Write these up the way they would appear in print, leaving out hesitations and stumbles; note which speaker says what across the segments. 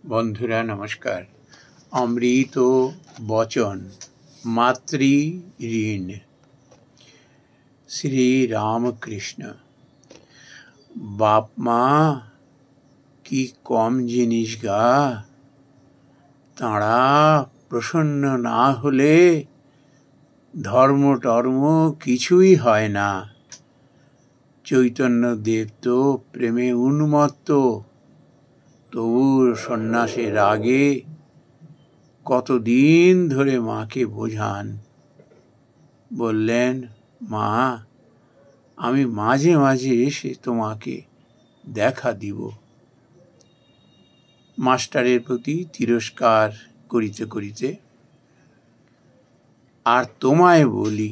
Speaker 1: বন্ধুরা নমস্কার। অমৃত বচন মাতৃ ঋণ। শ্রী রামকৃষ্ণ। বাপ মা কি কম জিনিস গা, তাঁরা প্রসন্ন না হলে ধর্ম টর্ম কিছুই হয় না। চৈতন্যদেব তো প্রেমে উন্মত্ত, তবু সন্ন্যাসের আগে কতদিন ধরে মাকে বোঝান। বললেন, মা আমি মাঝে মাঝে এসে তোমাকে দেখা দিব। মাস্টারের প্রতি তিরস্কার করিতে করিতে, আর তোমায় বলি,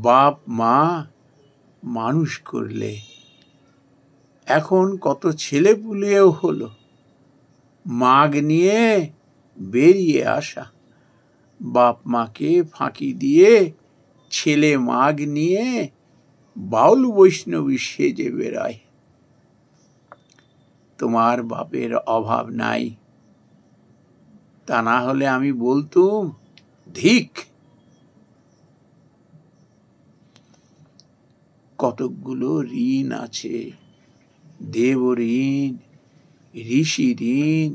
Speaker 1: বাপ মা মানুষ করলে, এখন কত ছেলেপুলেও হলো, মাগ নিয়ে বেরিয়ে আসা। বাপ মাকে ফাঁকি দিয়ে ছেলে মাগ নিয়ে বাউল বৈষ্ণবী সেজে বেড়ায়। তোমার বাপের অভাব নাই, তা না হলে আমি বলতুম ধিক। কতকগুলো ঋণ আছে, দেব ঋণ, ঋষি ঋণ,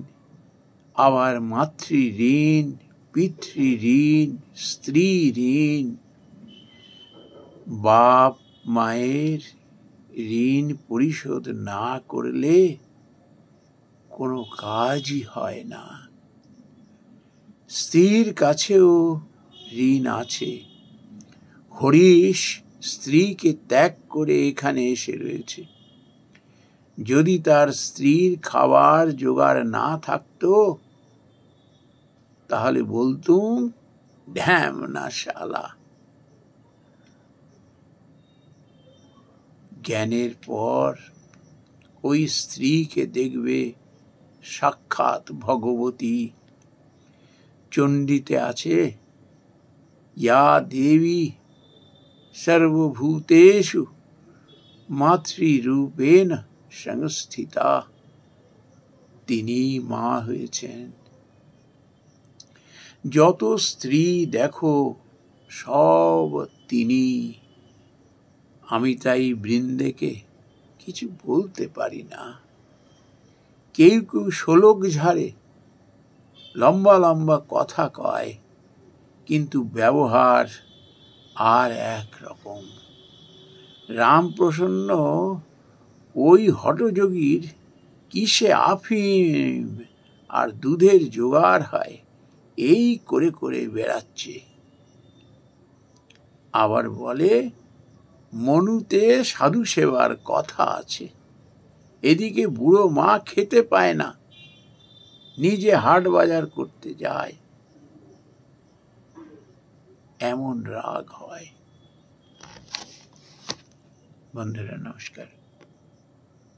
Speaker 1: আবার মাতৃ ঋণ, পিতৃ ঋণ, স্ত্রী ঋণ। বাপ মায়ের ঋণ পরিশোধ না করলে কোনো কাজই হয় না। স্ত্রীর কাছেও ঋণ আছে। হরিশ স্ত্রীকে ত্যাগ করে এখানে এসে রয়েছে। যদি তার স্ত্রীর খাবার জোগাড় না থাকতো, তাহলে বলতুম ঢ্যাম না শালা। জ্ঞানের পর ওই স্ত্রীকে দেখবে সাক্ষাৎ ভগবতী। চণ্ডীতে আছে, ইয়া দেবী সর্বভূতেষু মাতৃরূপেণ সংস্থিতা। তিনি মা হয়েছেন। যত স্ত্রী দেখো সব তিনি। আমি তাই বৃন্দেকে কিছু বলতে পারি না। কেউ কেউ শোলক ঝাড়ে, লম্বা লম্বা কথা কয়, কিন্তু ব্যবহার আর এক রকম। রামপ্রসন্ন ওই হঠযোগীর কিসে আফিম আর দুধের জোগাড় হয়, এই করে করে বেড়াচ্ছে। আবার বলে মনুতে সাধু সেবার কথা আছে। এদিকে বুড়ো মা খেতে পায় না, নিজে হাট বাজার করতে যায়। এমন রাগ হয়। বন্ধুরা নমস্কার।